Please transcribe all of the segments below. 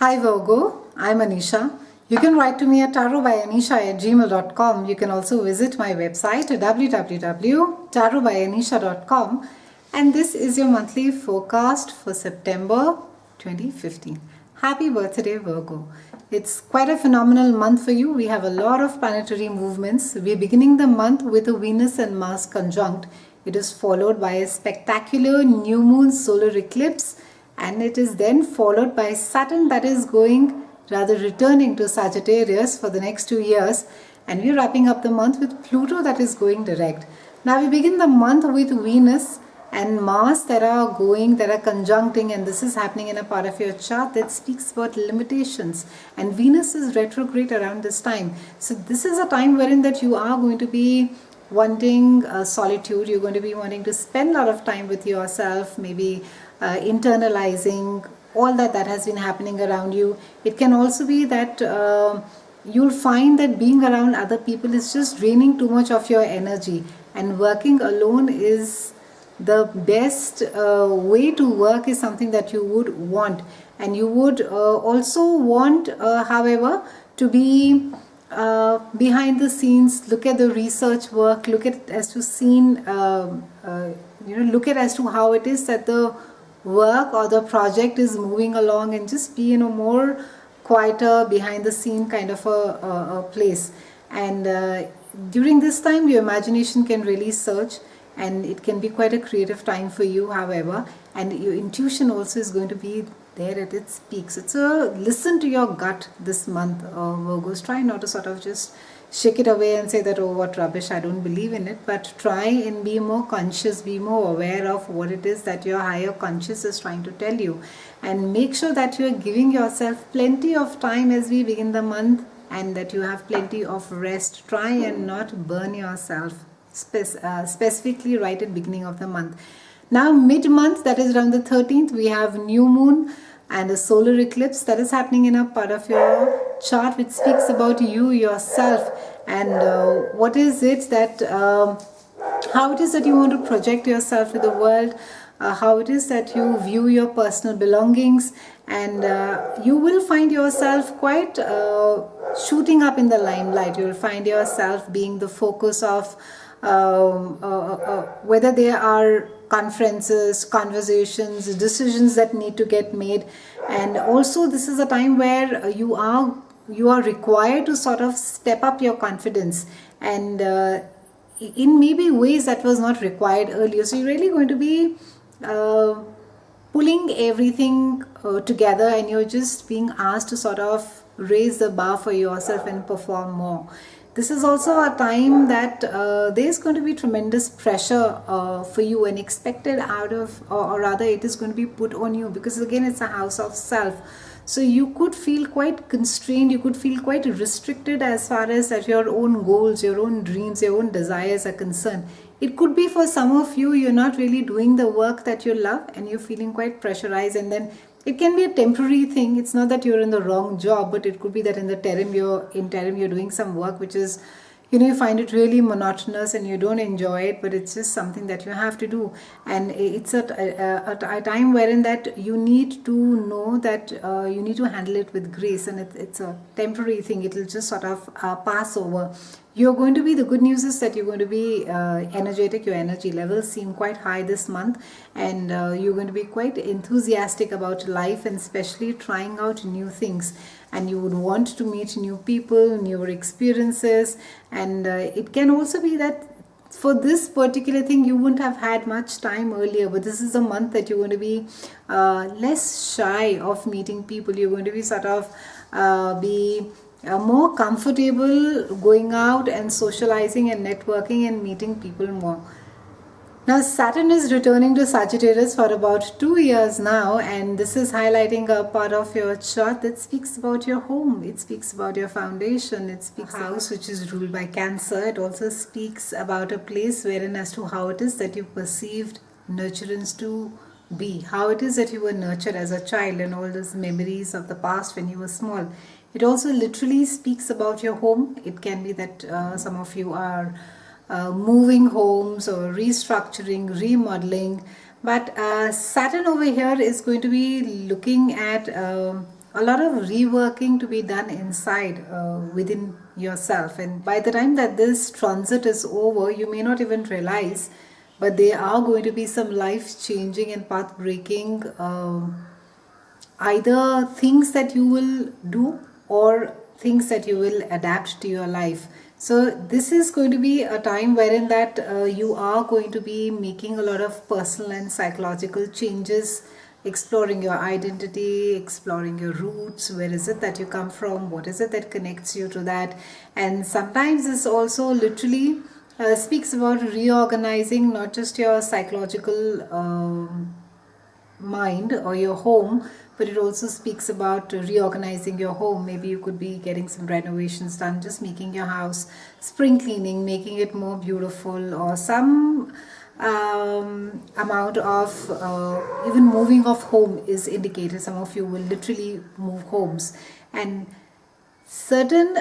Hi Virgo, I'm Anisha. You can write to me at tarotbyanisha@gmail.com. You can also visit my website at www.tarotbyanisha.com. And this is your monthly forecast for September 2015. Happy birthday Virgo. It's quite a phenomenal month for you. We have a lot of planetary movements. We're beginning the month with a Venus and Mars conjunct. It is followed by a spectacular new moon solar eclipse, and it is then followed by Saturn that is returning to Sagittarius for the next 2 years, and we're wrapping up the month with Pluto that is going direct. Now we begin the month with Venus and Mars that are conjuncting, and this is happening in a part of your chart that speaks about limitations, and Venus is retrograde around this time. So this is a time wherein that you are going to be wanting solitude. You're going to be wanting to spend a lot of time with yourself, maybe internalizing all that has been happening around you. It can also be that you'll find that being around other people is just draining too much of your energy, and working alone is the best way to work, is something that you would want. And you would also want, however, to be behind the scenes, look at the research work, look at as to how it is that the work or the project is moving along, and just be in a more quieter, behind the scene kind of a place. And during this time your imagination can really surge, and it can be quite a creative time for you, however, and your intuition also is going to be there at its peaks. It's listen to your gut this month, Virgos. Try not to sort of just shake it away and say that, oh, what rubbish, I don't believe in it, but try and be more conscious, be more aware of what it is that your higher conscious is trying to tell you, and make sure that you're giving yourself plenty of time as we begin the month, and that you have plenty of rest. Try and not burn yourself, specifically right at beginning of the month. Now mid-month, that is around the 13th, we have new moon and a solar eclipse that is happening in a part of your chart which speaks about you yourself, and what is it that how it is that you want to project yourself to the world, how it is that you view your personal belongings, and you will find yourself quite shooting up in the limelight. You will find yourself being the focus of whether there are conferences, conversations, decisions that need to get made. And also this is a time where you are required to sort of step up your confidence, and in maybe ways that was not required earlier. So you're really going to be pulling everything together, and you're just being asked to sort of raise the bar for yourself and perform more. This is also a time that there's going to be tremendous pressure for you, and expected out of, or rather it is going to be put on you, because again it's a house of self. So you could feel quite constrained, you could feel quite restricted as far as that your own goals, your own dreams, your own desires are concerned. It could be for some of you, you're not really doing the work that you love, and you're feeling quite pressurized, and then it can be a temporary thing. It's not that you're in the wrong job, but it could be that in the interim you're doing some work which is, you find it really monotonous and you don't enjoy it, but it's just something that you have to do. And it's a time wherein that you need to know that you need to handle it with grace, and it's a temporary thing. It'll just sort of pass over. You're going to be, the good news is that you're going to be energetic. Your energy levels seem quite high this month, and you're going to be quite enthusiastic about life, and especially trying out new things. And you would want to meet new people, newer experiences, and it can also be that for this particular thing you wouldn't have had much time earlier, but this is a month that you're going to be less shy of meeting people. You're going to be sort of be more comfortable going out and socializing and networking and meeting people more. Now Saturn is returning to Sagittarius for about 2 years now, and this is highlighting a part of your chart that speaks about your home. It speaks about your foundation. It speaks about a house which is ruled by Cancer. It also speaks about a place wherein as to how it is that you perceived nurturance to be, how it is that you were nurtured as a child, and all those memories of the past when you were small. It also literally speaks about your home. It can be that some of you are moving homes or restructuring, remodeling, But Saturn over here is going to be looking at a lot of reworking to be done inside within yourself. And by the time that this transit is over, you may not even realize, but there are going to be some life changing and path breaking either things that you will do or things that you will adapt to your life. So this is going to be a time wherein that you are going to be making a lot of personal and psychological changes, exploring your identity, exploring your roots. Where is it that you come from? What is it that connects you to that? And sometimes this also literally speaks about reorganizing not just your psychological mind or your home, but it also speaks about reorganizing your home. Maybe you could be getting some renovations done, just making your house, spring cleaning, making it more beautiful, or some amount of even moving of home is indicated. Some of you will literally move homes, and certain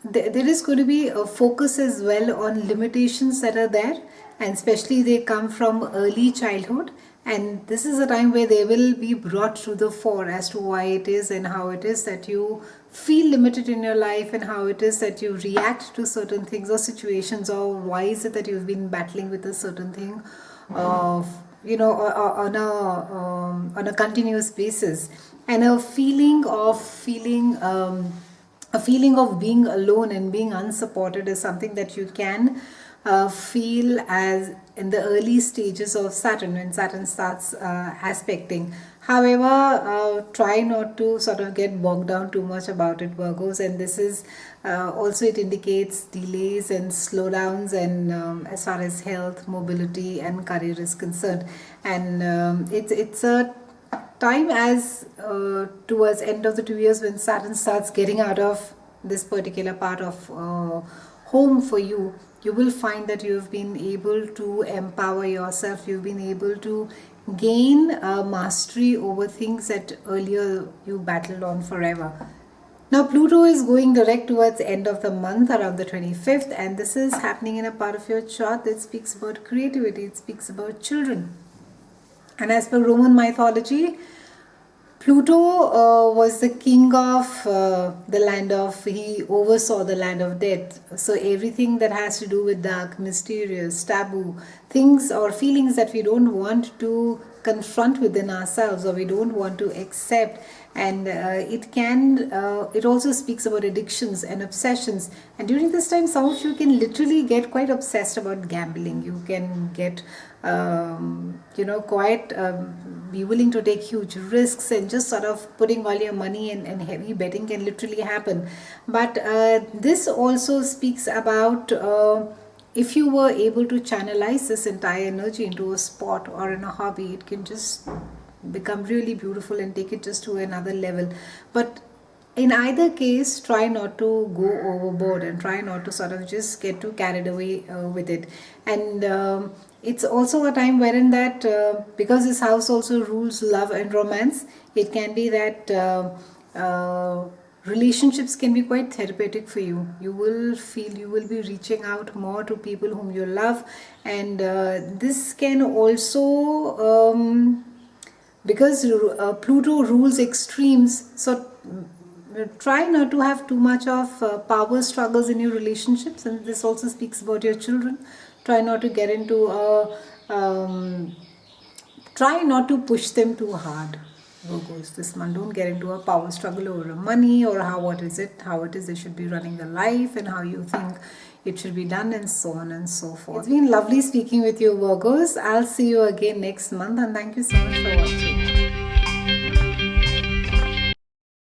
there is going to be a focus as well on limitations that are there, and especially they come from early childhood. And this is a time where they will be brought to the fore as to why it is and how it is that you feel limited in your life, and how it is that you react to certain things or situations, or why is it that you've been battling with a certain thing of, you know, on a continuous basis. And a feeling of being alone and being unsupported is something that you can feel as in the early stages of Saturn, when Saturn starts aspecting. However, try not to sort of get bogged down too much about it, Virgos. And this is also, it indicates delays and slowdowns, and as far as health, mobility and career is concerned. And it's a time as towards end of the 2 years, when Saturn starts getting out of this particular part of home for you, you will find that you have been able to empower yourself. You've been able to gain mastery over things that earlier you battled on forever. Now Pluto is going direct towards the end of the month, around the 25th, and this is happening in a part of your chart that speaks about creativity. It speaks about children. And as per Roman mythology, Pluto was the king of the land of, he oversaw the land of death. So everything that has to do with dark, mysterious, taboo, things or feelings that we don't want to confront within ourselves, or we don't want to accept. And it also speaks about addictions and obsessions. And during this time, some of you can literally get quite obsessed about gambling. You can get quite be willing to take huge risks, and just sort of putting all your money and heavy betting can literally happen. But this also speaks about if you were able to channelize this entire energy into a sport or in a hobby, it can just become really beautiful and take it just to another level. But in either case, try not to go overboard, and try not to sort of just get too carried away with it. And it's also a time wherein that because this house also rules love and romance, it can be that relationships can be quite therapeutic for you. You will feel you will be reaching out more to people whom you love, and this can also because Pluto rules extremes, so try not to have too much of power struggles in your relationships. And this also speaks about your children. Try not to get into try not to push them too hard, Virgos, this month. Don't get into a power struggle over money, or how it is they should be running their life, and how you think it should be done, and so on and so forth. It's been lovely speaking with you, Virgos. I'll see you again next month, and thank you so much for watching.